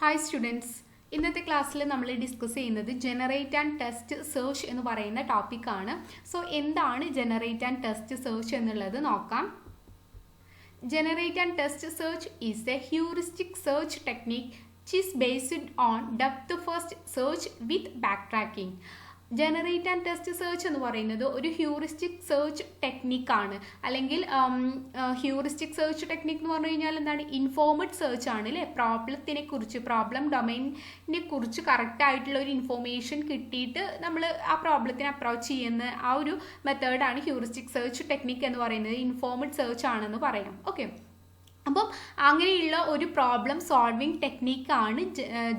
Hi students, ഇന്നത്തെ ക്ലാസ്സിൽ നമ്മൾ ഡിസ്കസ് ചെയ്യുന്നത് ജനറേറ്റ് ആൻഡ് ടെസ്റ്റ് സെർച്ച് എന്ന് പറയുന്ന ടോപ്പിക്കാണ്. സോ എന്താണ് ജനറേറ്റ് ആൻഡ് ടെസ്റ്റ് സെർച്ച് എന്നുള്ളത് നോക്കാം. Generate and test search is A heuristic search technique which is based on depth first search with backtracking. Generate and test search എന്ന് പറയുന്നത് ഒരു heuristic search ടെക്നിക്കാണ്. അല്ലെങ്കിൽ ഹ്യൂറിസ്റ്റിക് സെർച്ച് ടെക്നിക് എന്ന് പറഞ്ഞു കഴിഞ്ഞാൽ എന്താണ്? ഇൻഫോർമഡ് സെർച്ച് ആണ് അല്ലേ? പ്രോബ്ലം ഡൊമൈനിനെ കുറിച്ച് കറക്റ്റ് ആയിട്ടുള്ള ഒരു ഇൻഫോർമേഷൻ കിട്ടിയിട്ട് നമ്മൾ ആ പ്രോബ്ലത്തിനെ അപ്രോച്ച് ചെയ്യുന്ന ആ ഒരു മെത്തേഡാണ് ഹ്യൂറിസ്റ്റിക് സെർച്ച് ടെക്നിക് എന്ന് പറയുന്നത്. ഇൻഫോർമഡ് സെർച്ച് ആണെന്ന് പറയാം. ഓക്കെ, അപ്പം അങ്ങനെയുള്ള ഒരു പ്രോബ്ലം സോൾവിങ് ടെക്നിക്കാണ്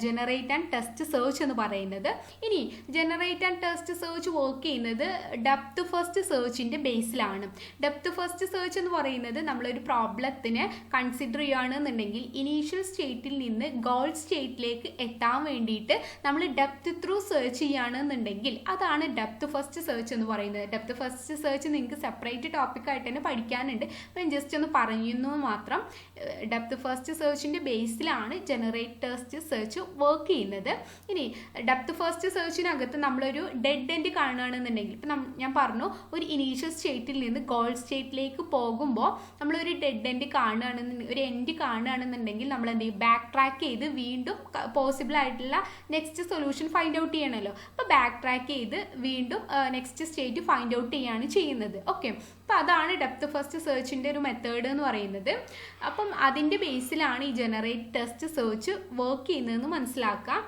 ജനറേറ്റ് ആൻഡ് ടെസ്റ്റ് സെർച്ച് എന്ന് പറയുന്നത്. ഇനി ജനറേറ്റ് ആൻഡ് ടെസ്റ്റ് സെർച്ച് വർക്ക് ചെയ്യുന്നത് ഡെപ്ത് ഫസ്റ്റ് സെർച്ചിൻ്റെ ബേസിലാണ്. ഡെപ്ത് ഫസ്റ്റ് സെർച്ച് എന്ന് പറയുന്നത് നമ്മളൊരു പ്രോബ്ലത്തിനെ കൺസിഡർ ചെയ്യുകയാണെന്നുണ്ടെങ്കിൽ ഇനീഷ്യൽ സ്റ്റേറ്റിൽ നിന്ന് ഗോൾ സ്റ്റേറ്റിലേക്ക് എത്താൻ വേണ്ടിയിട്ട് നമ്മൾ ഡെപ്ത് ത്രൂ സെർച്ച് ചെയ്യുകയാണെന്നുണ്ടെങ്കിൽ അതാണ് ഡെപ്ത് ഫസ്റ്റ് സെർച്ച് എന്ന് പറയുന്നത്. ഡെപ്ത് ഫസ്റ്റ് സെർച്ച് നിങ്ങൾക്ക് സെപ്പറേറ്റ് ടോപ്പിക്കായിട്ട് തന്നെ പഠിക്കാനുണ്ട്. അപ്പം ജസ്റ്റ് ഒന്ന് പറയുന്നു മാത്രം. ഡെപ്ത് ഫസ്റ്റ് സെർച്ചിൻ്റെ ബേസിലാണ് ജനറേറ്റ് ടെസ്റ്റ് സെർച്ച് വർക്ക് ചെയ്യുന്നത്. ഇനി ഡെപ്ത് ഫസ്റ്റ് സെർച്ചിനകത്ത് നമ്മളൊരു ഡെഡ് എൻഡ് കാണുകയാണെന്നുണ്ടെങ്കിൽ, ഇപ്പം ഞാൻ പറഞ്ഞു ഒരു ഇനീഷ്യൽ സ്റ്റേറ്റിൽ നിന്ന് ഗോൾ സ്റ്റേറ്റിലേക്ക് പോകുമ്പോൾ നമ്മളൊരു ഡെഡ് എൻഡ് കാണുകയാണെന്നുണ്ടെങ്കിൽ, ഒരു എൻഡ് കാണുകയാണെന്നുണ്ടെങ്കിൽ നമ്മൾ എന്ത് ചെയ്യും? ബാക്ക് ട്രാക്ക് ചെയ്ത് വീണ്ടും പോസിബിൾ ആയിട്ടുള്ള നെക്സ്റ്റ് സൊല്യൂഷൻ ഫൈൻഡ് ഔട്ട് ചെയ്യണമല്ലോ. അപ്പോൾ ബാക്ക് ട്രാക്ക് ചെയ്ത് വീണ്ടും നെക്സ്റ്റ് സ്റ്റേറ്റ് ഫൈൻഡ് ഔട്ട് ചെയ്യാണ് ചെയ്യുന്നത്. ഓക്കെ, അപ്പോൾ അതാണ് ഡെപ്ത് ഫസ്റ്റ് സെർച്ചിൻ്റെ ഒരു മെത്തേഡ് എന്ന് പറയുന്നത്. അപ്പം അതിൻ്റെ ബേസിലാണ് ഈ ജനറേറ്റ് ടെസ്റ്റ് സെർച്ച് വർക്ക് ചെയ്യുന്നതെന്ന് മനസ്സിലാക്കാം.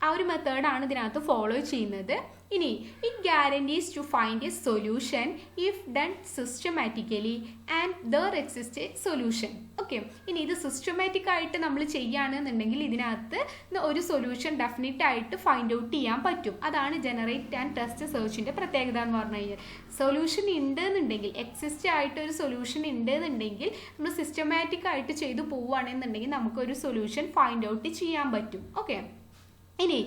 ആ ഒരു മെത്തേഡാണ് ഇതിനകത്ത് ഫോളോ ചെയ്യുന്നത്. ഇനി it guarantees to find a solution if done systematically and there exist a solution. Okay, ഇനി ഇത് സിസ്റ്റമാറ്റിക് ആയിട്ട് നമ്മൾ ചെയ്യുകയാണെന്നുണ്ടെങ്കിൽ ഇതിനകത്ത് ഒരു സൊല്യൂഷൻ ഡെഫിനറ്റ് ആയിട്ട് ഫൈൻഡ് ഔട്ട് ചെയ്യാൻ പറ്റും. അതാണ് ജനറേറ്റ് ആൻഡ് ടെസ്റ്റ് സെർച്ചിൻ്റെ പ്രത്യേകത എന്ന് പറഞ്ഞു കഴിഞ്ഞാൽ. സൊല്യൂഷൻ ഉണ്ട് എന്നുണ്ടെങ്കിൽ, എക്സിസ്റ്റ് ആയിട്ട് ഒരു സൊല്യൂഷൻ ഉണ്ട് എന്നുണ്ടെങ്കിൽ നമ്മൾ സിസ്റ്റമാറ്റിക് ആയിട്ട് ചെയ്തു പോവുകയാണെന്നുണ്ടെങ്കിൽ നമുക്കൊരു സൊല്യൂഷൻ ഫൈൻഡ് ഔട്ട് ചെയ്യാൻ പറ്റും. ഓക്കെ, ഇനി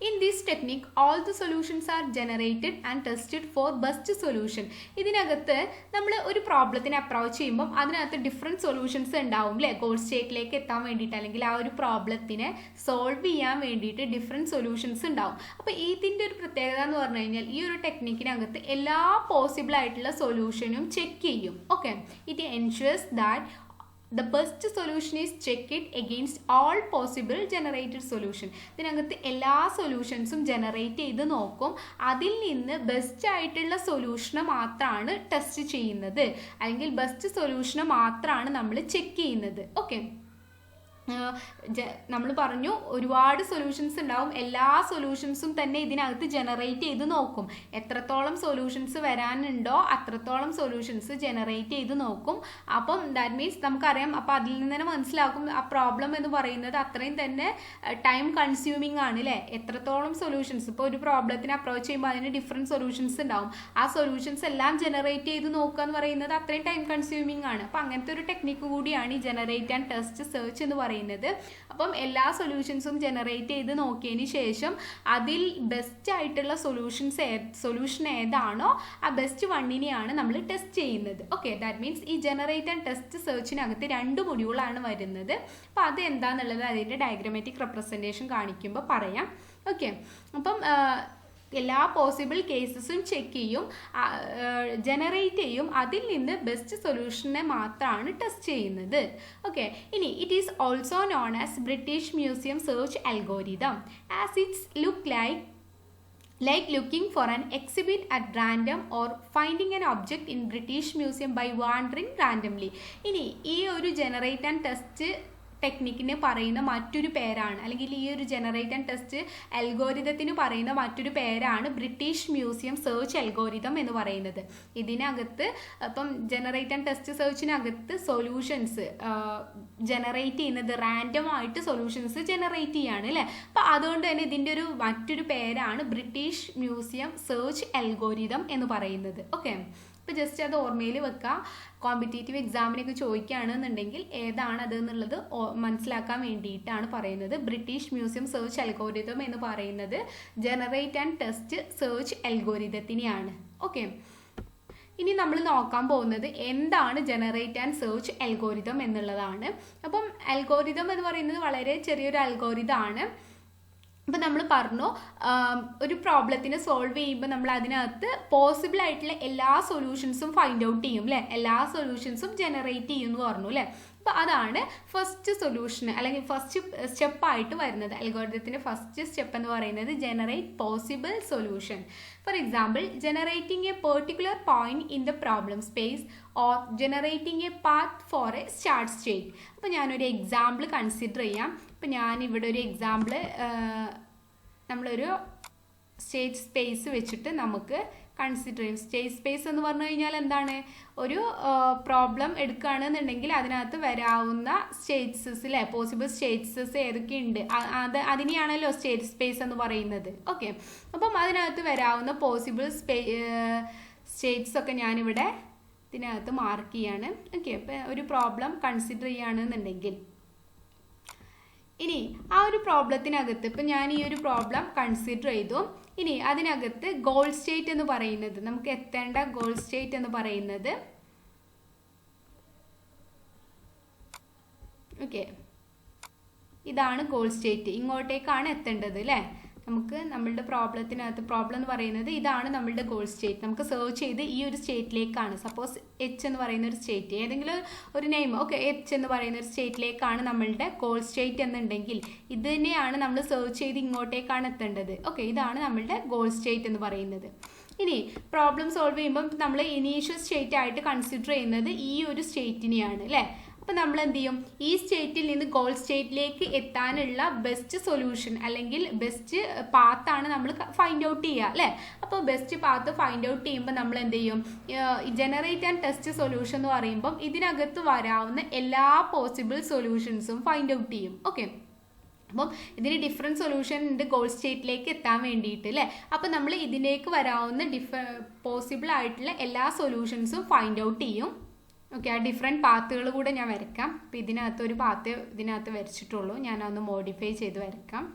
in this technique all the solutions are generated and tested four best solution. ഇതിനകത്ത് നമ്മൾ ഒരു പ്രോബ്ലത്തിനെ അപ്രോച്ച് ചെയ്യുമ്പം അതിനകത്ത് ഡിഫറെൻറ്റ് സൊല്യൂഷൻസ് ഉണ്ടാവും അല്ലേ? ഗോൾ സ്റ്റേറ്റിലേക്ക് എത്താൻ വേണ്ടിയിട്ട് അല്ലെങ്കിൽ ആ ഒരു പ്രോബ്ലത്തിനെ സോൾവ് ചെയ്യാൻ വേണ്ടിയിട്ട് ഡിഫറെൻറ്റ് സൊല്യൂഷൻസ് ഉണ്ടാവും. അപ്പോൾ ഇതിൻ്റെ ഒരു പ്രത്യേകത എന്ന് പറഞ്ഞു കഴിഞ്ഞാൽ ഈ ഒരു ടെക്നിക്കിനകത്ത് എല്ലാ പോസിബിൾ ആയിട്ടുള്ള സൊല്യൂഷനും ചെക്ക് ചെയ്യും. Okay, it ensures that the best solution is checked against all possible generated solution. ഇതിനകത്ത് എല്ലാ സൊല്യൂഷൻസും ജനറേറ്റ് ചെയ്ത് നോക്കും. അതിൽ നിന്ന് ബെസ്റ്റ് ആയിട്ടുള്ള സൊല്യൂഷനെ മാത്രമാണ് ടെസ്റ്റ് ചെയ്യുന്നത്, അല്ലെങ്കിൽ ബെസ്റ്റ് സൊല്യൂഷനെ മാത്രമാണ് നമ്മൾ ചെക്ക് ചെയ്യുന്നത്. ഓക്കെ, നമ്മൾ പറഞ്ഞു ഒരുപാട് സൊല്യൂഷൻസ് ഉണ്ടാവും. എല്ലാ സൊല്യൂഷൻസും തന്നെ ഇതിനകത്ത് ജനറേറ്റ് ചെയ്ത് നോക്കും. എത്രത്തോളം സൊല്യൂഷൻസ് വരാനുണ്ടോ അത്രത്തോളം സൊല്യൂഷൻസ് ജനറേറ്റ് ചെയ്ത് നോക്കും. അപ്പം ദാറ്റ് മീൻസ് നമുക്കറിയാം, അപ്പോൾ അതിൽ നിന്ന് തന്നെ മനസ്സിലാക്കും ആ പ്രോബ്ലം എന്ന് പറയുന്നത് അത്രയും തന്നെ ടൈം കൺസ്യൂമിങ് ആണ് അല്ലേ? എത്രത്തോളം സൊല്യൂഷൻസ്, ഇപ്പോൾ ഒരു പ്രോബ്ലത്തിന് അപ്രോച്ച് ചെയ്യുമ്പോൾ അതിന് ഡിഫറെൻറ്റ് സൊല്യൂഷൻസ് ഉണ്ടാവും. ആ സൊല്യൂഷൻസ് എല്ലാം ജനറേറ്റ് ചെയ്ത് നോക്കുക എന്ന് പറയുന്നത് അത്രയും ടൈം കൺസ്യൂമിങ് ആണ്. അപ്പോൾ അങ്ങനത്തെ ഒരു ടെക്നിക്ക് കൂടിയാണ് ഈ ജനറേറ്റ് ആൻഡ് ടെസ്റ്റ് സെർച്ച് എന്ന് പറയുന്നത്. അപ്പം എല്ലാ ജനറേറ്റ് ചെയ്ത് നോക്കിയതിന് ശേഷം അതിൽ ബെസ്റ്റ് ആയിട്ടുള്ള സൊല്യൂഷൻ ഏതാണോ ആ ബെസ്റ്റ് വണ്ണിനെയാണ് നമ്മൾ ടെസ്റ്റ് ചെയ്യുന്നത്. ഓക്കെ, ദാറ്റ് മീൻസ് ഈ ജനറേറ്റ് ആൻഡ് ടെസ്റ്റ് സെർച്ചിനകത്ത് 2 മൊഡ്യൂളാണ് വരുന്നത്. അപ്പോൾ അത് എന്താണെന്നുള്ളത് അതിൻ്റെ ഡയഗ്രമാറ്റിക് റെപ്രസെൻറ്റേഷൻ കാണിക്കുമ്പോൾ പറയാം. ഓക്കെ, അപ്പം എല്ലാ പോസിബിൾ കേസസും ചെക്ക് ചെയ്യും, ജനറേറ്റ് ചെയ്യും. അതിൽ നിന്ന് ബെസ്റ്റ് സൊല്യൂഷനെ മാത്രമാണ് ടെസ്റ്റ് ചെയ്യുന്നത്. ഓക്കെ, ഇനി it is also known as British museum search algorithm as it's look like looking for an exhibit at random or finding an object in British Museum by wandering randomly. ഇനി ഈ ഒരു generate and test ടെക്നിക്കിന് പറയുന്ന മറ്റൊരു പേരാണ്, അല്ലെങ്കിൽ ഈ ഒരു generate and test അൽഗോരിതത്തിന് പറയുന്ന മറ്റൊരു പേരാണ് ബ്രിട്ടീഷ് മ്യൂസിയം സെർച്ച് അൽഗോരിതം എന്ന് പറയുന്നത്. ഇതിനകത്ത് ഇപ്പം ജനറേറ്റ് ആൻഡ് ടെസ്റ്റ് സെർച്ചിനകത്ത് സൊല്യൂഷൻസ് ജനറേറ്റ് ചെയ്യുന്നത് റാൻഡം ആയിട്ട് സൊല്യൂഷൻസ് ജനറേറ്റ് ചെയ്യാണ് അല്ലേ? അപ്പോൾ അതുകൊണ്ട് തന്നെ ഇതിൻ്റെ ഒരു മറ്റൊരു പേരാണ് ബ്രിട്ടീഷ് മ്യൂസിയം സെർച്ച് അൽഗോരിതം എന്ന് പറയുന്നത്. ഓക്കെ, അപ്പോൾ ജസ്റ്റ് അത് ഓർമ്മയിൽ വെക്കുക. കോമ്പറ്റേറ്റീവ് എക്സാമിനൊക്കെ ചോദിക്കുകയാണെന്നുണ്ടെങ്കിൽ ഏതാണ് അത് എന്നുള്ളത് മനസ്സിലാക്കാൻ വേണ്ടിയിട്ടാണ് പറയുന്നത്. ബ്രിട്ടീഷ് മ്യൂസിയം സെർച്ച് അൽഗോരിതം എന്ന് പറയുന്നത് ജനറേറ്റ് ആൻഡ് ടെസ്റ്റ് സെർച്ച് അൽഗോരിതത്തിനെയാണ്. ഓക്കെ, ഇനി നമ്മൾ നോക്കാൻ പോകുന്നത് എന്താണ് ജനറേറ്റ് ആൻഡ് സെർച്ച് അൽഗോരിതം എന്നുള്ളതാണ്. അപ്പം അൽഗോരിതം എന്ന് പറയുന്നത് വളരെ ചെറിയൊരു അൽഗോരിതം ആണ്. അപ്പം നമ്മൾ പറഞ്ഞു ഒരു പ്രോബ്ലത്തിന് സോൾവ് ചെയ്യുമ്പോൾ നമ്മൾ അതിനകത്ത് പോസിബിൾ ആയിട്ടുള്ള എല്ലാ സൊല്യൂഷൻസും ഫൈൻഡ് ഔട്ട് ചെയ്യും അല്ലേ, എല്ലാ സൊല്യൂഷൻസും ജനറേറ്റ് ചെയ്യും എന്ന് പറഞ്ഞു അല്ലേ. അപ്പോൾ അതാണ് ഫസ്റ്റ് സൊല്യൂഷൻ അല്ലെങ്കിൽ ഫസ്റ്റ് സ്റ്റെപ്പായിട്ട് വരുന്നത്. അൽഗോരിതത്തിൻ്റെ ഫസ്റ്റ് സ്റ്റെപ്പ് എന്ന് പറയുന്നത് generate possible solution. For example, generating A particular point in the problem space or generating A path for A start state. അപ്പോൾ ഞാനൊരു എക്സാമ്പിൾ കൺസിഡർ ചെയ്യാം. അപ്പോൾ ഞാനിവിടെ ഒരു എക്സാമ്പിൾ നമ്മളൊരു സ്റ്റേറ്റ് സ്പേസ് വെച്ചിട്ട് നമുക്ക് കൺസിഡർ ചെയ്യും. സ്റ്റേറ്റ് സ്പേസ് എന്ന് പറഞ്ഞു കഴിഞ്ഞാൽ എന്താണ്, ഒരു പ്രോബ്ലം എടുക്കുകയാണെന്നുണ്ടെങ്കിൽ അതിനകത്ത് വരാവുന്ന സ്റ്റേറ്റ്സസ് അല്ലേ, പോസിബിൾ സ്റ്റേറ്റ്സസ് ഏതൊക്കെയുണ്ട് അതിനെയാണല്ലോ സ്റ്റേറ്റ് സ്പേസ് എന്ന് പറയുന്നത്. ഓക്കെ, അപ്പം അതിനകത്ത് വരാവുന്ന പോസിബിൾ സ്റ്റേറ്റ്സ് ഒക്കെ ഞാനിവിടെ ഇതിനകത്ത് മാർക്ക് ചെയ്യാണ്. ഓക്കെ, അപ്പം ഒരു പ്രോബ്ലം കൺസിഡർ ചെയ്യുകയാണെന്നുണ്ടെങ്കിൽ ഇനി ആ ഒരു പ്രോബ്ലത്തിനകത്ത് ഇപ്പം ഞാൻ ഈ ഒരു പ്രോബ്ലം കൺസിഡർ ചെയ്തു. ഇനി അതിനകത്ത് ഗോൾ സ്റ്റേറ്റ് എന്ന് പറയുന്നത്, നമുക്ക് എത്തേണ്ട ഗോൾ സ്റ്റേറ്റ് എന്ന് പറയുന്നത് ഓക്കെ ഇതാണ് ഗോൾ സ്റ്റേറ്റ്. ഇങ്ങോട്ടേക്കാണ് എത്തേണ്ടത് അല്ലേ. നമുക്ക് നമ്മളുടെ പ്രോബ്ലത്തിനകത്ത് പ്രോബ്ലം എന്ന് പറയുന്നത് ഇതാണ് നമ്മളുടെ ഗോൾ സ്റ്റേറ്റ്. നമുക്ക് സെർച്ച് ചെയ്ത് ഈ ഒരു സ്റ്റേറ്റിലേക്കാണ്, സപ്പോസ് എച്ച് എന്ന് പറയുന്ന ഒരു സ്റ്റേറ്റ്, ഏതെങ്കിലും ഒരു നെയിം ഓക്കെ എച്ച് എന്ന് പറയുന്ന ഒരു സ്റ്റേറ്റിലേക്കാണ് നമ്മളുടെ ഗോൾ സ്റ്റേറ്റ് എന്നുണ്ടെങ്കിൽ ഇത് തന്നെയാണ് നമ്മൾ സെർച്ച് ചെയ്ത് ഇങ്ങോട്ടേക്കാണ് എത്തേണ്ടത്. ഓക്കെ, ഇതാണ് നമ്മളുടെ ഗോൾ സ്റ്റേറ്റ് എന്ന് പറയുന്നത്. ഇനി പ്രോബ്ലം സോൾവ് ചെയ്യുമ്പം നമ്മൾ ഇനീഷ്യൽ സ്റ്റേറ്റ് ആയിട്ട് കൺസിഡർ ചെയ്യുന്നത് ഈ ഒരു സ്റ്റേറ്റിനെയാണ് അല്ലേ. അപ്പോൾ നമ്മൾ എന്ത് ചെയ്യും, ഈ സ്റ്റേറ്റിൽ നിന്ന് ഗോൾ സ്റ്റേറ്റിലേക്ക് എത്താനുള്ള ബെസ്റ്റ് സൊല്യൂഷൻ അല്ലെങ്കിൽ ബെസ്റ്റ് പാത്താണ് നമ്മൾ ഫൈൻഡ് ഔട്ട് ചെയ്യുക അല്ലേ. അപ്പോൾ ബെസ്റ്റ് പാത്ത് ഫൈൻഡ് ഔട്ട് ചെയ്യുമ്പോൾ നമ്മൾ എന്ത് ചെയ്യും, ജനറേറ്റ് ആൻഡ് ടെസ്റ്റ് സൊല്യൂഷൻ എന്ന് പറയുമ്പം ഇതിനകത്ത് വരാവുന്ന എല്ലാ പോസിബിൾ സൊല്യൂഷൻസും ഫൈൻഡ് ഔട്ട് ചെയ്യും. ഓക്കെ, അപ്പം ഇതിന് ഡിഫറെൻറ്റ് സൊല്യൂഷൻ ഉണ്ട് ഗോൾ സ്റ്റേറ്റിലേക്ക് എത്താൻ വേണ്ടിയിട്ട് അല്ലേ. അപ്പം നമ്മൾ ഇതിലേക്ക് വരാവുന്ന പോസിബിൾ ആയിട്ടുള്ള എല്ലാ സൊല്യൂഷൻസും ഫൈൻഡ് ഔട്ട് ചെയ്യും. ഓക്കെ, ആ ഡിഫറെൻറ്റ് പാത്തുകൾ കൂടെ ഞാൻ വരയ്ക്കാം. അപ്പോൾ ഇതിനകത്ത് ഒരു പാത്ത് ഇതിനകത്ത് വരച്ചിട്ടുള്ളൂ, ഞാനതൊന്ന് മോഡിഫൈ ചെയ്ത് വരയ്ക്കാം.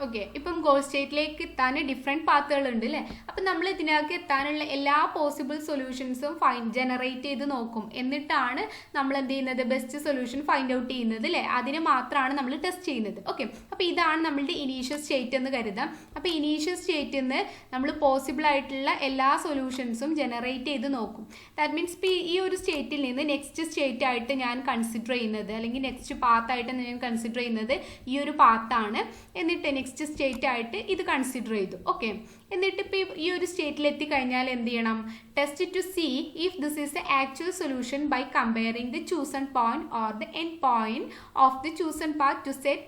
ഓക്കെ, ഇപ്പം ഗോൾ സ്റ്റേറ്റിലേക്ക് എത്താൻ ഡിഫറെൻറ്റ് പാത്തുകൾ ഉണ്ട് അല്ലേ. അപ്പം നമ്മൾ ഇതിനകത്ത് എത്താനുള്ള എല്ലാ പോസിബിൾ സൊല്യൂഷൻസും ജനറേറ്റ് ചെയ്ത് നോക്കും. എന്നിട്ടാണ് നമ്മൾ എന്ത് ചെയ്യുന്നത്, ബെസ്റ്റ് സൊല്യൂഷൻ ഫൈൻഡ് ഔട്ട് ചെയ്യുന്നത് അല്ലേ. അതിന് മാത്രമാണ് നമ്മൾ ടെസ്റ്റ് ചെയ്യുന്നത്. ഓക്കെ, അപ്പോൾ ഇതാണ് നമ്മളുടെ ഇനീഷ്യൽ സ്റ്റേറ്റ് എന്ന് കരുതാം. അപ്പോൾ ഇനീഷ്യൽ സ്റ്റേറ്റിൽ നിന്ന് നമ്മൾ പോസിബിൾ ആയിട്ടുള്ള എല്ലാ സൊല്യൂഷൻസും ജനറേറ്റ് ചെയ്ത് നോക്കും. ദാറ്റ് മീൻസ് ഈ ഒരു സ്റ്റേറ്റിൽ നിന്ന് നെക്സ്റ്റ് സ്റ്റേറ്റ് ആയിട്ട് ഞാൻ കൺസിഡർ ചെയ്യുന്നത് അല്ലെങ്കിൽ നെക്സ്റ്റ് പാത്തായിട്ട് ഞാൻ കൺസിഡർ ചെയ്യുന്നത് ഈ ഒരു പാത്താണ്. എന്നിട്ട് നെക്സ്റ്റ് സ്റ്റേറ്റ് ആയിട്ട് ഇത് കൺസിഡർ ചെയ്തു. ഓക്കെ, എന്നിട്ട് ഇപ്പോൾ ഈ ഒരു സ്റ്റേറ്റിൽ എത്തിക്കഴിഞ്ഞാൽ എന്ത് ചെയ്യണം, test to see if this is the actual solution by comparing the chosen point or the end point of the chosen path to set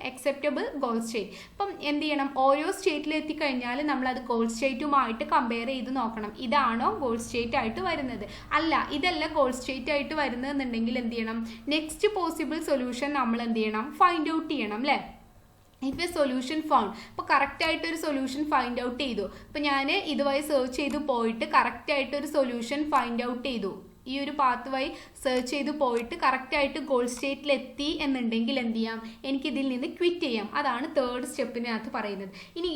acceptable goal state. അപ്പം എന്ത് ചെയ്യണം, ഓരോ സ്റ്റേറ്റിൽ എത്തിക്കഴിഞ്ഞാൽ നമ്മൾ അത് ഗോൾ സ്റ്റേറ്റുമായിട്ട് കമ്പയർ ചെയ്ത് നോക്കണം. ഇതാണോ ഗോൾ സ്റ്റേറ്റ് ആയിട്ട് വരുന്നത്, അല്ല ഇതല്ല ഗോൾ സ്റ്റേറ്റ് ആയിട്ട് വരുന്നതെന്നുണ്ടെങ്കിൽ എന്ത് ചെയ്യണം, നെക്സ്റ്റ് പോസിബിൾ സൊല്യൂഷൻ നമ്മൾ എന്ത് ചെയ്യണം, ഫൈൻഡ് ഔട്ട് ചെയ്യണം അല്ലേ. ഇഫ് എ സൊല്യൂഷൻ ഫൗണ്ട്, ഇപ്പോൾ കറക്റ്റായിട്ടൊരു സൊല്യൂഷൻ ഫൈൻഡ് ഔട്ട് ചെയ്തു. ഇപ്പോൾ ഞാൻ ഇതുവഴി സെർച്ച് ചെയ്ത് പോയിട്ട് കറക്റ്റായിട്ടൊരു സൊല്യൂഷൻ ഫൈൻഡ് ഔട്ട് ചെയ്തു, ഈ ഒരു പാത്ത് വഴി സെർച്ച് ചെയ്ത് പോയിട്ട് കറക്റ്റായിട്ട് ഗോൾ സ്റ്റേറ്റിൽ എത്തി എന്നുണ്ടെങ്കിൽ എന്ത് ചെയ്യാം, എനിക്കിതിൽ നിന്ന് ക്വിറ്റ് ചെയ്യാം. അതാണ് തേർഡ് സ്റ്റെപ്പിനകത്ത് പറയുന്നത്. ഇനി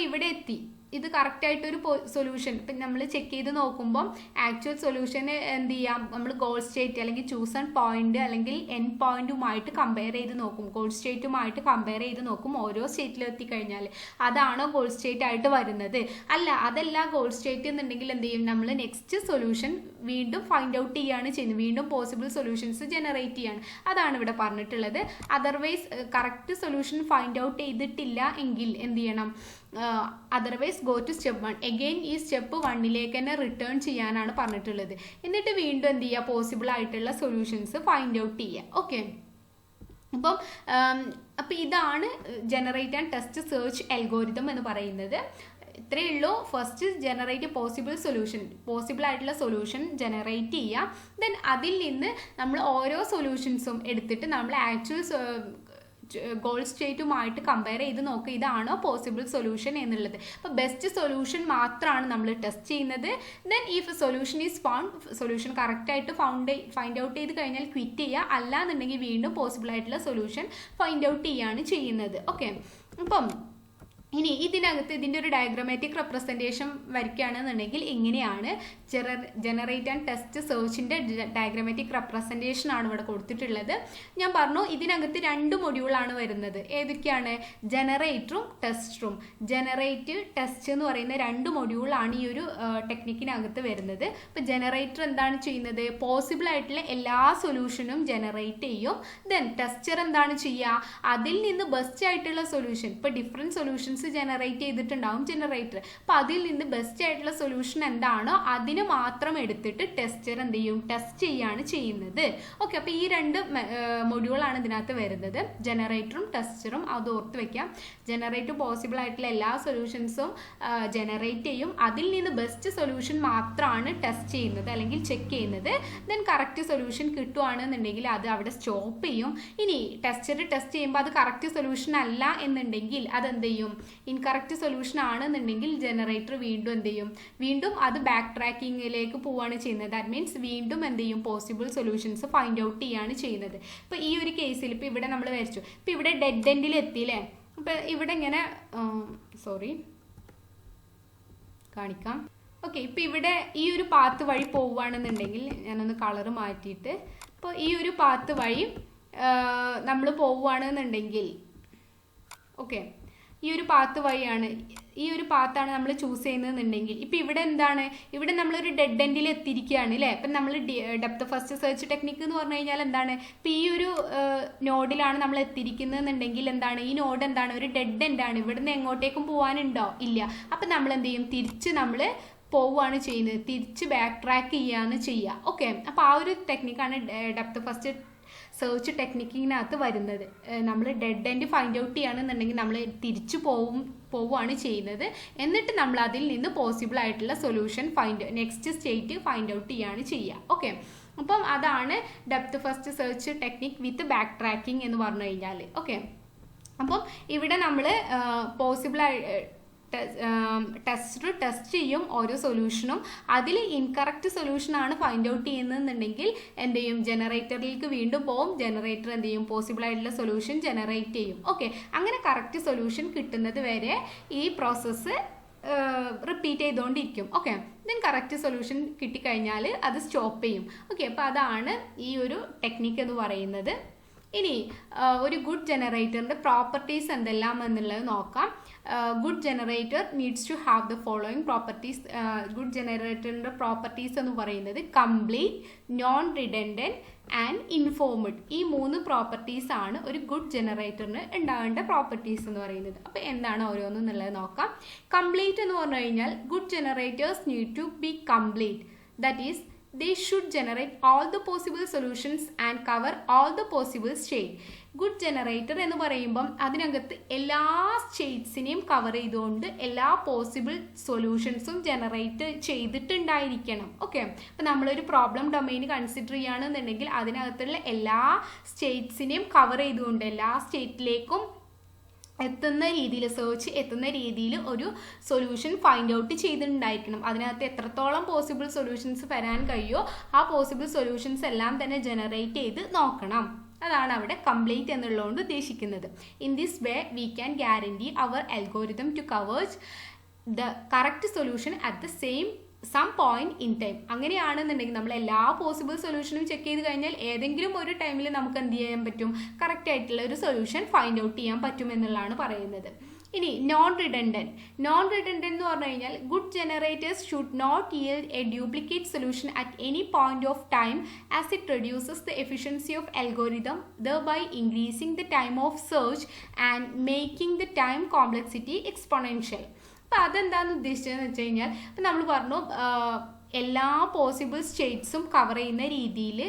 ഇവിടെ എത്തി, ഇത് കറക്റ്റായിട്ടൊരു സൊല്യൂഷൻ ഇപ്പം നമ്മൾ ചെക്ക് ചെയ്ത് നോക്കുമ്പം ആക്ച്വൽ സൊല്യൂഷന് എന്ത് ചെയ്യാം, നമ്മൾ ഗോൾ സ്റ്റേറ്റ് അല്ലെങ്കിൽ ചൂസൺ പോയിന്റ് അല്ലെങ്കിൽ എൻഡ് പോയിന്റുമായിട്ട് കമ്പയർ ചെയ്ത് നോക്കും, ഗോൾ സ്റ്റേറ്റുമായിട്ട് കമ്പയർ ചെയ്ത് നോക്കും. ഓരോ സ്റ്റേറ്റിൽ എത്തിക്കഴിഞ്ഞാൽ അതാണോ ഗോൾ സ്റ്റേറ്റ് ആയിട്ട് വരുന്നത്, അല്ല അതല്ല ഗോൾ സ്റ്റേറ്റ് എന്നുണ്ടെങ്കിൽ എന്ത് ചെയ്യും, നമ്മൾ നെക്സ്റ്റ് സൊല്യൂഷൻ വീണ്ടും ഫൈൻഡ് ഔട്ട് ചെയ്യുകയാണ് ചെയ്യുന്നത്, വീണ്ടും പോസിബിൾ സൊല്യൂഷൻസ് ജനറേറ്റ് ചെയ്യാണ്. അതാണ് ഇവിടെ പറഞ്ഞിട്ടുള്ളത്. Otherwise correct solution find out ചെയ്തിട്ടില്ല എങ്കിൽ എന്ത് ചെയ്യണം, otherwise go to step 1. Again ഈ സ്റ്റെപ്പ് 1ലേക്ക് തന്നെ റിട്ടേൺ ചെയ്യാനാണ് പറഞ്ഞിട്ടുള്ളത്. എന്നിട്ട് വീണ്ടും എന്ത് ചെയ്യുക, പോസിബിൾ ആയിട്ടുള്ള സൊല്യൂഷൻസ് ഫൈൻഡ് ഔട്ട് ചെയ്യുക. ഓക്കെ, അപ്പം ഇതാണ് generate and test search algorithm എന്ന് പറയുന്നത്. ഇത്രയേ ഉള്ളൂ. ഫസ്റ്റ് ജനറേറ്റ് പോസിബിൾ ആയിട്ടുള്ള സൊല്യൂഷൻ ജനറേറ്റ് ചെയ്യുക. ദെൻ അതിൽ നിന്ന് നമ്മൾ ഓരോ സൊല്യൂഷൻസും എടുത്തിട്ട് നമ്മൾ ആക്ച്വൽ ഗോൾ സ്റ്റേറ്റുമായിട്ട് കമ്പയർ ചെയ്ത് നോക്കുക, ഇതാണോ പോസിബിൾ സൊല്യൂഷൻ എന്നുള്ളത്. അപ്പോൾ ബെസ്റ്റ് സൊല്യൂഷൻ മാത്രമാണ് നമ്മൾ ടെസ്റ്റ് ചെയ്യുന്നത്. Then if solution is solution കറക്റ്റായിട്ട് ഫൈൻഡ് ഔട്ട് ചെയ്ത് കഴിഞ്ഞാൽ ക്വിറ്റ് ചെയ്യുക, അല്ല എന്നുണ്ടെങ്കിൽ വീണ്ടും പോസിബിൾ ആയിട്ടുള്ള സൊല്യൂഷൻ ഫൈൻഡ് ഔട്ട് ചെയ്യുകയാണ് ചെയ്യുന്നത്. ഓക്കെ, അപ്പം ഇനി ഇതിനകത്ത് ഇതിൻ്റെ ഒരു ഡയഗ്രമാറ്റിക് റെപ്രസെൻറ്റേഷൻ വരയ്ക്കുകയാണെന്നുണ്ടെങ്കിൽ ഇങ്ങനെയാണ് ജനറേറ്റ് ആൻഡ് ടെസ്റ്റ് സെർച്ചിൻ്റെ ഡയഗ്രമാറ്റിക് റെപ്രസെൻറ്റേഷൻ ആണ് ഇവിടെ കൊടുത്തിട്ടുള്ളത്. ഞാൻ പറഞ്ഞു ഇതിനകത്ത് 2 മൊഡ്യൂളാണ് വരുന്നത്. ഏതൊക്കെയാണ്? ജനറേറ്ററും ടെസ്റ്ററും. ജനറേറ്റ് ടെസ്റ്റ് എന്ന് പറയുന്ന 2 മൊഡ്യൂളാണ് ഈ ഒരു ടെക്നിക്കിനകത്ത് വരുന്നത്. ഇപ്പോൾ ജനറേറ്റർ എന്താണ് ചെയ്യുന്നത്? പോസിബിൾ ആയിട്ടുള്ള എല്ലാ സൊല്യൂഷനും ജനറേറ്റ് ചെയ്യും. ദെൻ ടെസ്റ്റർ എന്താണ് ചെയ്യുക? അതിൽ നിന്ന് ബെസ്റ്റ് ആയിട്ടുള്ള സൊല്യൂഷൻ, ഇപ്പോൾ ഡിഫറെൻറ്റ് സൊല്യൂഷൻസ് ജനറേറ്റ് ചെയ്തിട്ടുണ്ടാവും ജനറേറ്റർ. അപ്പോൾ അതിൽ നിന്ന് ബെസ്റ്റ് ആയിട്ടുള്ള സൊല്യൂഷൻ എന്താണോ അതിന് മാത്രം എടുത്തിട്ട് ടെസ്റ്റർ എന്ത് ചെയ്യും? ടെസ്റ്റ് ചെയ്യാണ് ചെയ്യുന്നത്. ഓക്കെ, അപ്പോൾ ഈ 2 മൊഡ്യൂളാണ് ഇതിനകത്ത് വരുന്നത്, ജനറേറ്ററും ടെസ്റ്ററും. അത് ഓർത്ത് വെക്കാം. ജനറേറ്റർ പോസിബിൾ ആയിട്ടുള്ള എല്ലാ സൊല്യൂഷൻസും ജനറേറ്റ് ചെയ്യും. അതിൽ നിന്ന് ബെസ്റ്റ് സൊല്യൂഷൻ മാത്രമാണ് ടെസ്റ്റ് ചെയ്യുന്നത് അല്ലെങ്കിൽ ചെക്ക് ചെയ്യുന്നത്. ദെൻ കറക്റ്റ് സൊല്യൂഷൻ കിട്ടുകയാണെന്നുണ്ടെങ്കിൽ അത് അവിടെ സ്റ്റോപ്പ് ചെയ്യും. ഇനി ടെസ്റ്റർ ടെസ്റ്റ് ചെയ്യുമ്പോൾ അത് കറക്റ്റ് സൊല്യൂഷൻ അല്ല എന്നുണ്ടെങ്കിൽ അതെന്ത് ചെയ്യും? ഇൻകറക്റ്റ് സൊല്യൂഷൻ ആണെന്നുണ്ടെങ്കിൽ ജനറേറ്റർ വീണ്ടും എന്ത് ചെയ്യും? വീണ്ടും അത് ബാക്ക് ട്രാക്കിങ്ങിലേക്ക് പോവുകയാണ് ചെയ്യുന്നത്. ദാറ്റ് മീൻസ് വീണ്ടും എന്ത് ചെയ്യും? പോസിബിൾ സൊല്യൂഷൻസ് ഫൈൻഡ് ഔട്ട് ചെയ്യാണ് ചെയ്യുന്നത്. ഇപ്പോൾ ഈ ഒരു കേസിൽ ഇപ്പോൾ ഇവിടെ നമ്മൾ വരച്ചു, ഇപ്പോൾ ഇവിടെ ഡെഡ് എൻഡിൽ എത്തിയില്ലേ? അപ്പോൾ ഇവിടെ ഇങ്ങനെ കാണിക്കാം. ഓക്കെ, ഇപ്പോൾ ഇവിടെ ഈ ഒരു പാത്ത് വഴി പോവുകയാണെന്നുണ്ടെങ്കിൽ ഞാനൊന്ന് കളറ് മാറ്റിയിട്ട്, ഇപ്പോൾ ഈ ഒരു പാത്ത് വഴി നമ്മൾ പോവുകയാണെന്നുണ്ടെങ്കിൽ ഓക്കെ, ഈ ഒരു പാത്ത് വഴിയാണ്, ഈ ഒരു പാത്താണ് നമ്മൾ ചൂസ് ചെയ്യുന്നതെന്നുണ്ടെങ്കിൽ ഇപ്പോൾ ഇവിടെ എന്താണ്? ഇവിടെ നമ്മളൊരു ഡെഡ് എൻഡിൽ എത്തിയിരിക്കുകയാണ് അല്ലേ? ഇപ്പം നമ്മൾ ഡെപ്ത് ഫസ്റ്റ് സെർച്ച് ടെക്നിക്ക് എന്ന് പറഞ്ഞു കഴിഞ്ഞാൽ എന്താണ്? ഇപ്പോൾ ഈ ഒരു നോഡിലാണ് നമ്മൾ എത്തിയിരിക്കുന്നതെന്നുണ്ടെങ്കിൽ എന്താണ്? ഈ നോഡ് എന്താണ്? ഒരു ഡെഡ് എൻഡാണ്. ഇവിടുന്ന് എങ്ങോട്ടേക്കും പോകാനുണ്ടോ? ഇല്ല. അപ്പം നമ്മൾ എന്ത് ചെയ്യും? തിരിച്ച് നമ്മൾ പോവുകയാണ് ചെയ്യുന്നത്, തിരിച്ച് ബാക്ക് ട്രാക്ക് ചെയ്യുകയാണ് ചെയ്യുക. ഓക്കെ, അപ്പോൾ ആ ഒരു ടെക്നിക്കാണ് ഡെപ്ത് ഫസ്റ്റ് സെർച്ച് ടെക്നിക്കിനകത്ത് വരുന്നത്. നമ്മൾ ഡെഡ് എൻഡ് ഫൈൻഡ് ഔട്ട് ചെയ്യുകയാണെന്നുണ്ടെങ്കിൽ നമ്മൾ തിരിച്ചു പോവുകയാണ് ചെയ്യുന്നത്. എന്നിട്ട് നമ്മൾ അതിൽ നിന്ന് പോസിബിൾ ആയിട്ടുള്ള solution next state find out ചെയ്യുകയാണ് ചെയ്യുക. ഓക്കെ, അപ്പം അതാണ് ഡെപ്ത് ഫസ്റ്റ് സെർച്ച് ടെക്നിക് വിത്ത് ബാക്ക് ട്രാക്കിംഗ് എന്ന് പറഞ്ഞു കഴിഞ്ഞാൽ. ഓക്കെ, അപ്പം ഇവിടെ നമ്മൾ ടെസ്റ്റർ ടെസ്റ്റ് ചെയ്യും ഓരോ സൊല്യൂഷനും. അതിൽ ഇൻകറക്റ്റ് സൊല്യൂഷനാണ് ഫൈൻഡ് ഔട്ട് ചെയ്യുന്നതെന്നുണ്ടെങ്കിൽ എന്ത് ചെയ്യും? ജനറേറ്ററിലേക്ക് വീണ്ടും പോകും. ജനറേറ്റർ എന്ത് ചെയ്യും? പോസിബിൾ ആയിട്ടുള്ള സൊല്യൂഷൻ ജനറേറ്റ് ചെയ്യും. ഓക്കെ, അങ്ങനെ കറക്റ്റ് സൊല്യൂഷൻ കിട്ടുന്നത് വരെ ഈ പ്രോസസ്സ് റിപ്പീറ്റ് ചെയ്തുകൊണ്ടിരിക്കും. ഓക്കെ, ദെൻ കറക്റ്റ് സൊല്യൂഷൻ കിട്ടിക്കഴിഞ്ഞാൽ അത് സ്റ്റോപ്പ് ചെയ്യും. ഓക്കെ, അപ്പോൾ അതാണ് ഈ ഒരു ടെക്നിക്ക് എന്ന് പറയുന്നത്. ഇനി ഒരു ഗുഡ് ജനറേറ്ററിൻ്റെ പ്രോപ്പർട്ടീസ് എന്തെല്ലാം എന്നുള്ളത് നോക്കാം. Good generator needs to have the following properties. Good ജനറേറ്ററിൻ്റെ പ്രോപ്പർട്ടീസ് എന്ന് പറയുന്നത് complete, non redundant and informed. ഈ 3 പ്രോപ്പർട്ടീസ് ആണ് ഒരു ഗുഡ് ജനറേറ്ററിന് ഉണ്ടാകേണ്ട പ്രോപ്പർട്ടീസ് എന്ന് പറയുന്നത്. അപ്പോൾ എന്താണ് ഓരോന്നെന്നുള്ളത് നോക്കാം. കംപ്ലീറ്റ് എന്ന് പറഞ്ഞു കഴിഞ്ഞാൽ good generators need to be complete. That is they should generate all the possible solutions and cover all the possible state. Good generator എന്ന് പറയുമ്പം അതിനകത്ത് എല്ലാ സ്റ്റേറ്റ്സിനെയും കവർ ചെയ്തുകൊണ്ട് എല്ലാ പോസിബിൾ സൊല്യൂഷൻസും ജനറേറ്റ് ചെയ്തിട്ടുണ്ടായിരിക്കണം. ഓക്കെ, അപ്പം നമ്മളൊരു പ്രോബ്ലം ഡൊമൈൻ കൺസിഡർ ചെയ്യുകയാണെന്നുണ്ടെങ്കിൽ അതിനകത്തുള്ള എല്ലാ സ്റ്റേറ്റ്സിനെയും കവർ ചെയ്തുകൊണ്ട് എല്ലാ സ്റ്റേറ്റിലേക്കും എത്തുന്ന രീതിയിൽ, സെർച്ച് എത്തുന്ന രീതിയിൽ ഒരു സൊല്യൂഷൻ ഫൈൻഡ് ഔട്ട് ചെയ്തിട്ടുണ്ടായിരിക്കണം. അതിനകത്ത് എത്രത്തോളം പോസിബിൾ സൊല്യൂഷൻസ് വരാൻ കഴിയുമോ ആ പോസിബിൾ സൊല്യൂഷൻസ് എല്ലാം തന്നെ ജനറേറ്റ് ചെയ്ത് നോക്കണം. അതാണ് അവിടെ കംപ്ലീറ്റ് എന്നുള്ളതുകൊണ്ട് ഉദ്ദേശിക്കുന്നത്. In this way we can guarantee our algorithm to covers the correct solution at the some point in time. അങ്ങനെയാണെന്നുണ്ടെങ്കിൽ നമ്മൾ എല്ലാ പോസിബിൾ സൊല്യൂഷനും ചെക്ക് ചെയ്ത് കഴിഞ്ഞാൽ ഏതെങ്കിലും ഒരു ടൈമിൽ നമുക്ക് എന്ത് ചെയ്യാൻ പറ്റും? കറക്റ്റ് ആയിട്ടുള്ള ഒരു സൊല്യൂഷൻ ഫൈൻഡ് ഔട്ട് ചെയ്യാൻ പറ്റും എന്നുള്ളതാണ് പറയുന്നത്. ഇനി നോൺ റിഡൻഡൻറ്റ് എന്ന് പറഞ്ഞു കഴിഞ്ഞാൽ good generators should not yield a duplicate solution at any point of time as it reduces the efficiency of algorithm thereby increasing the time of search and making the time complexity exponential. അപ്പോൾ അതെന്താണെന്ന് ഉദ്ദേശിച്ചതെന്ന് വെച്ച് കഴിഞ്ഞാൽ ഇപ്പം നമ്മൾ പറഞ്ഞു എല്ലാ possible സ്റ്റേറ്റ്സും cover ചെയ്യുന്ന രീതിയിൽ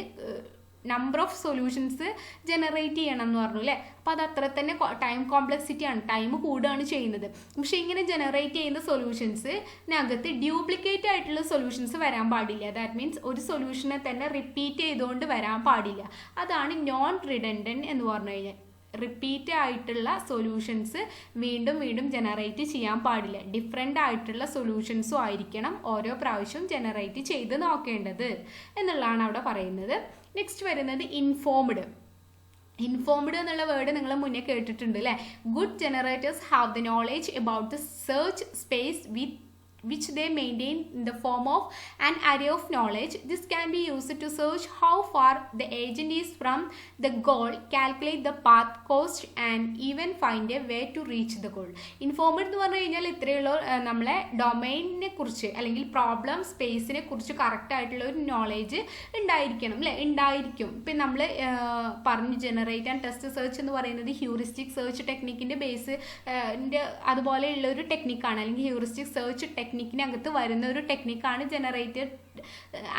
നമ്പർ ഓഫ് സൊല്യൂഷൻസ് ജനറേറ്റ് ചെയ്യണം എന്ന് പറഞ്ഞു അല്ലേ? അപ്പോൾ അത് അത്ര തന്നെ ടൈം കോംപ്ലക്സിറ്റി ആണ്, ടൈം കൂടുകയാണ് ചെയ്യുന്നത്. പക്ഷേ ഇങ്ങനെ ജനറേറ്റ് ചെയ്യുന്ന സൊല്യൂഷൻസിനകത്ത് ഡ്യൂപ്ലിക്കേറ്റ് ആയിട്ടുള്ള സൊല്യൂഷൻസ് വരാൻ പാടില്ല. ദാറ്റ് മീൻസ് ഒരു സൊല്യൂഷനെ തന്നെ റിപ്പീറ്റ് ചെയ്തുകൊണ്ട് വരാൻ പാടില്ല. അതാണ് നോൺ റിഡൻഡൻറ്റ് എന്ന് പറഞ്ഞു കഴിഞ്ഞാൽ. റിപ്പീറ്റ് ആയിട്ടുള്ള സൊല്യൂഷൻസ് വീണ്ടും വീണ്ടും ജനറേറ്റ് ചെയ്യാൻ പാടില്ല. ഡിഫറെൻ്റ് ആയിട്ടുള്ള സൊല്യൂഷൻസും ആയിരിക്കണം ഓരോ പ്രാവശ്യവും ജനറേറ്റ് ചെയ്ത് നോക്കേണ്ടത് എന്നുള്ളതാണ് അവിടെ പറയുന്നത്. നെക്സ്റ്റ് വരുന്നത് ഇൻഫോംഡ്. ഇൻഫോംഡ് എന്നുള്ള വേർഡ് നിങ്ങൾ മുന്നേ കേട്ടിട്ടുണ്ട് അല്ലേ. Good generators have the knowledge about the search space which they maintain in the form of an array of knowledge. This can be used to search how far the agent is from the goal, calculate the path, cost and even find a way to reach the goal. Informed എന്ന് പറഞ്ഞു കഴിഞ്ഞാൽ ഇത്രയുള്ള നമ്മളെ ഡൊമൈനിനെ കുറിച്ച് അല്ലെങ്കിൽ problem സ്പേസിനെ കുറിച്ച് correct ആയിട്ടുള്ള ഒരു നോളേജ് ഉണ്ടായിരിക്കണം അല്ലേ, ഉണ്ടായിരിക്കും. ഇപ്പം നമ്മൾ പറഞ്ഞു ജനറേറ്റ് ആൻഡ് ടെസ്റ്റ് സെർച്ച് എന്ന് പറയുന്നത് ഹ്യൂറിസ്റ്റിക് സെർച്ച് ടെക്നിക്കിൻ്റെ ബേസ് അതുപോലെയുള്ള ഒരു ടെക്നിക്കാണ്, അല്ലെങ്കിൽ ഹ്യൂറിസ്റ്റിക് സെർച്ച് ടെക്നിക്കിനകത്ത് വരുന്ന ഒരു ടെക്നിക്കാണ് ജനറേറ്റഡ്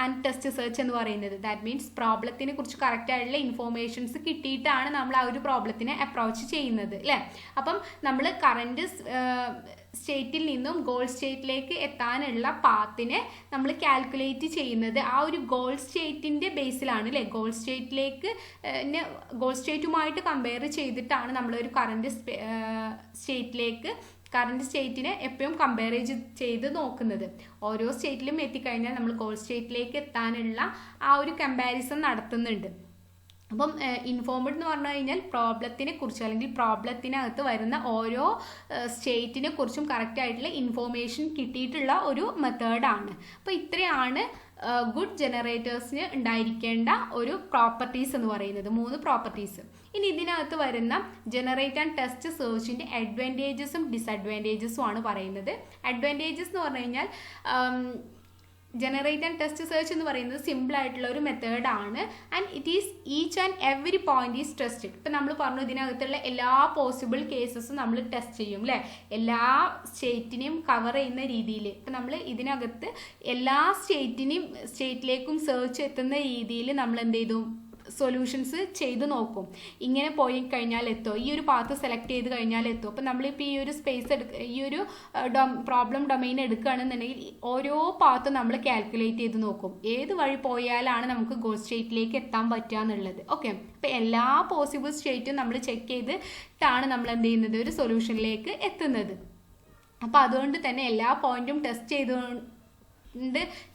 ആൻഡ് ടെസ്റ്റ് സെർച്ച് എന്ന് പറയുന്നത്. ദാറ്റ് മീൻസ് പ്രോബ്ലത്തിനെ കുറിച്ച് കറക്റ്റ് ആയിട്ടുള്ള ഇൻഫോർമേഷൻസ് കിട്ടിയിട്ടാണ് നമ്മൾ ആ ഒരു പ്രോബ്ലത്തിനെ അപ്രോച്ച് ചെയ്യുന്നത് അല്ലേ. അപ്പം നമ്മൾ കറൻറ്റ് സ്റ്റേറ്റിൽ നിന്നും ഗോൾ സ്റ്റേറ്റിലേക്ക് എത്താനുള്ള പാത്തിനെ നമ്മൾ കാൽക്കുലേറ്റ് ചെയ്യുന്നത് ആ ഒരു ഗോൾ സ്റ്റേറ്റിൻ്റെ ബേസിലാണ് അല്ലേ. ഗോൾ സ്റ്റേറ്റുമായിട്ട് കമ്പയർ ചെയ്തിട്ടാണ് നമ്മളൊരു കറണ്ട് സ്റ്റേറ്റിനെ എപ്പോഴും കമ്പയർ ചെയ്ത് നോക്കുന്നത്. ഓരോ സ്റ്റേറ്റിലും എത്തിക്കഴിഞ്ഞാൽ നമ്മൾ ഗോൾ സ്റ്റേറ്റിലേക്ക് എത്താനുള്ള ആ ഒരു കമ്പാരിസൺ നടത്തുന്നുണ്ട്. അപ്പം ഇൻഫോംഡ് എന്ന് പറഞ്ഞു കഴിഞ്ഞാൽ പ്രോബ്ലത്തിനെ കുറിച്ച് അല്ലെങ്കിൽ പ്രോബ്ലത്തിനകത്ത് വരുന്ന ഓരോ സ്റ്റേറ്റിനെ കുറിച്ചും കറക്റ്റ് ആയിട്ടുള്ള ഇൻഫോർമേഷൻ കിട്ടിയിട്ടുള്ള ഒരു മെത്തേഡാണ്. അപ്പോൾ ഇത്രയാണ് ഗുഡ് ജനറേറ്റേഴ്സിന് ഉണ്ടായിരിക്കേണ്ട ഒരു പ്രോപ്പർട്ടീസ് എന്ന് പറയുന്നത്, 3 പ്രോപ്പർട്ടീസ്. ഇനി ഇതിനകത്ത് വരുന്ന ജനറേറ്റ് ആൻഡ് ടെസ്റ്റ് സെർച്ചിൻ്റെ അഡ്വാൻറ്റേജസും ഡിസഡ്വാൻറ്റേജസും ആണ് പറയുന്നത്. അഡ്വാൻറ്റേജസ് എന്ന് പറഞ്ഞു കഴിഞ്ഞാൽ ജനറേറ്റ് ആൻഡ് ടെസ്റ്റ് സെർച്ച് എന്ന് പറയുന്നത് സിമ്പിൾ ആയിട്ടുള്ള ഒരു മെത്തേഡാണ്. And it is each and every point is tested. ഇപ്പം നമ്മൾ പറഞ്ഞു ഇതിനകത്തുള്ള എല്ലാ പോസിബിൾ കേസസും നമ്മൾ ടെസ്റ്റ് ചെയ്യും അല്ലേ, എല്ലാ സ്റ്റേറ്റിനെയും കവർ ചെയ്യുന്ന രീതിയിൽ. ഇപ്പം നമ്മൾ ഇതിനകത്ത് എല്ലാ സ്റ്റേറ്റിലേക്കും സെർച്ച് എത്തുന്ന രീതിയിൽ നമ്മൾ എന്ത് ചെയ്തു, സൊല്യൂഷൻസ് ചെയ്ത് നോക്കും. ഇങ്ങനെ പോയി കഴിഞ്ഞാൽ എത്തുമോ, ഈ ഒരു പാത്ത് സെലക്ട് ചെയ്ത് കഴിഞ്ഞാൽ എത്തുമോ. അപ്പം നമ്മളിപ്പോൾ ഈ ഒരു സ്പേസ് ഈ ഒരു പ്രോബ്ലം ഡൊമൈൻ എടുക്കുകയാണെന്നുണ്ടെങ്കിൽ ഓരോ പാത്തും നമ്മൾ കാൽക്കുലേറ്റ് ചെയ്ത് നോക്കും, ഏത് വഴി പോയാലാണ് നമുക്ക് ഗോൾ സ്റ്റേറ്റിലേക്ക് എത്താൻ പറ്റുക എന്നുള്ളത്. ഓക്കെ, അപ്പം എല്ലാ പോസിബിൾ സ്റ്റേറ്റും നമ്മൾ ചെക്ക് ചെയ്തിട്ടാണ് നമ്മൾ എന്ത് ചെയ്യുന്നത്, ഒരു സൊല്യൂഷനിലേക്ക് എത്തുന്നത്. അപ്പോൾ അതുകൊണ്ട് തന്നെ എല്ലാ പോയിന്റും ടെസ്റ്റ്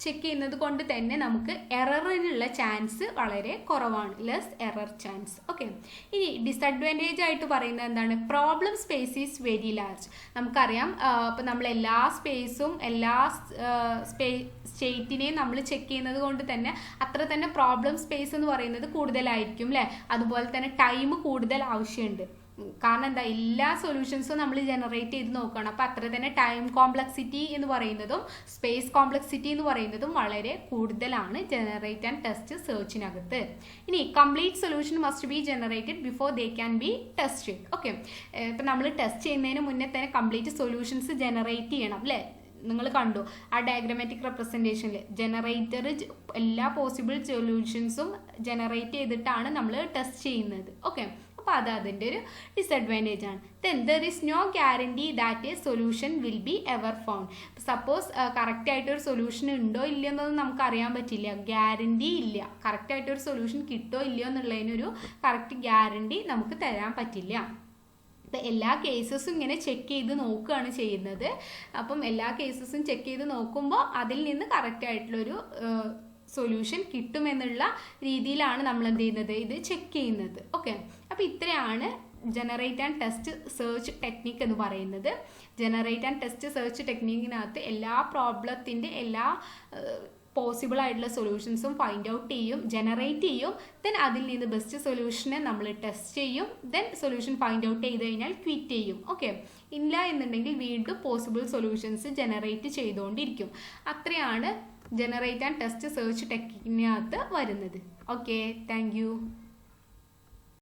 ചെക്ക് ചെയ്യുന്നത് കൊണ്ട് തന്നെ നമുക്ക് എററിനുള്ള ചാൻസ് വളരെ കുറവാണ്, ലെസ് എറർ ചാൻസ്. ഓക്കെ, ഇനി ഡിസഡ്വാൻറ്റേജ് ആയിട്ട് പറയുന്നത് എന്താണ്, problem space is very large. നമുക്കറിയാം ഇപ്പം നമ്മൾ എല്ലാ സ്പേസും എല്ലാ സ്റ്റേറ്റിനെയും നമ്മൾ ചെക്ക് ചെയ്യുന്നത് കൊണ്ട് തന്നെ അത്ര തന്നെ പ്രോബ്ലം സ്പേസ് എന്ന് പറയുന്നത് കൂടുതലായിരിക്കും അല്ലേ. അതുപോലെ തന്നെ ടൈം കൂടുതൽ ആവശ്യമുണ്ട്. കാരണം എന്താ, എല്ലാ സൊല്യൂഷൻസും നമ്മൾ ജനറേറ്റ് ചെയ്ത് നോക്കണം. അപ്പോൾ അത്ര തന്നെ ടൈം കോംപ്ലക്സിറ്റി എന്ന് പറയുന്നതും സ്പേസ് കോംപ്ലക്സിറ്റി എന്ന് പറയുന്നതും വളരെ കൂടുതലാണ് ജനറേറ്റ് ആൻഡ് ടെസ്റ്റ് സെർച്ചിനകത്ത്. ഇനി complete solution must be generated before they can be tested. Okay, ഇപ്പം നമ്മൾ ടെസ്റ്റ് ചെയ്യുന്നതിന് മുന്നേ തന്നെ കംപ്ലീറ്റ് സൊല്യൂഷൻസ് ജനറേറ്റ് ചെയ്യണം അല്ലേ. നിങ്ങൾ കണ്ടു ആ ഡയഗ്രമാറ്റിക് റെപ്രസെൻറ്റേഷനിൽ ജനറേറ്റർ എല്ലാ പോസിബിൾ സൊല്യൂഷൻസും ജനറേറ്റ് ചെയ്തിട്ടാണ് നമ്മൾ ടെസ്റ്റ് ചെയ്യുന്നത്. ഓക്കെ, അപ്പോൾ അത് അതിൻ്റെ ഒരു ഡിസഡ്വാൻറ്റേജ് ആണ്. Then there is no guarantee that a solution will be ever found. Suppose കറക്റ്റായിട്ടൊരു സൊല്യൂഷൻ ഉണ്ടോ ഇല്ലയോ എന്നൊന്നും നമുക്ക് അറിയാൻ പറ്റില്ല, ഗ്യാരണ്ടി ഇല്ല. കറക്റ്റായിട്ടൊരു സൊല്യൂഷൻ കിട്ടോ ഇല്ലയോ എന്നുള്ളതിനൊരു കറക്റ്റ് ഗ്യാരണ്ടി നമുക്ക് തരാൻ പറ്റില്ല. അപ്പം എല്ലാ കേസസും ഇങ്ങനെ ചെക്ക് ചെയ്ത് നോക്കുകയാണ് ചെയ്യുന്നത്. അപ്പം എല്ലാ കേസസും ചെക്ക് ചെയ്ത് നോക്കുമ്പോൾ അതിൽ നിന്ന് കറക്റ്റായിട്ടുള്ളൊരു സൊല്യൂഷൻ കിട്ടുമെന്നുള്ള രീതിയിലാണ് നമ്മൾ എന്ത് ചെയ്യുന്നത്, ഇത് ചെക്ക് ചെയ്യുന്നത്. ഓക്കെ, അപ്പോൾ ഇത്രയാണ് generate and test search technique എന്ന് പറയുന്നത്. ജനറേറ്റ് ആൻഡ് ടെസ്റ്റ് സെർച്ച് ടെക്നിക്കിനകത്ത് എല്ലാ പ്രോബ്ലത്തിൻ്റെ എല്ലാ പോസിബിൾ ആയിട്ടുള്ള സൊല്യൂഷൻസും ഫൈൻഡ് ഔട്ട് ചെയ്യും, ജനറേറ്റ് ചെയ്യും. ദെൻ അതിൽ നിന്ന് ബെസ്റ്റ് സൊല്യൂഷനെ നമ്മൾ ടെസ്റ്റ് ചെയ്യും. ദെൻ സൊല്യൂഷൻ ഫൈൻഡ് ഔട്ട് ചെയ്ത് കഴിഞ്ഞാൽ ക്വിറ്റ് ചെയ്യും. ഓക്കെ, ഇല്ല എന്നുണ്ടെങ്കിൽ വീണ്ടും പോസിബിൾ സൊല്യൂഷൻസ് ജനറേറ്റ് ചെയ്തുകൊണ്ടിരിക്കും. അത്രയാണ് ജനറേറ്റ് ആൻഡ് ടെസ്റ്റ് സെർച്ച് ടെക്നിക്കിനകത്ത് വരുന്നത്. Okay, thank you.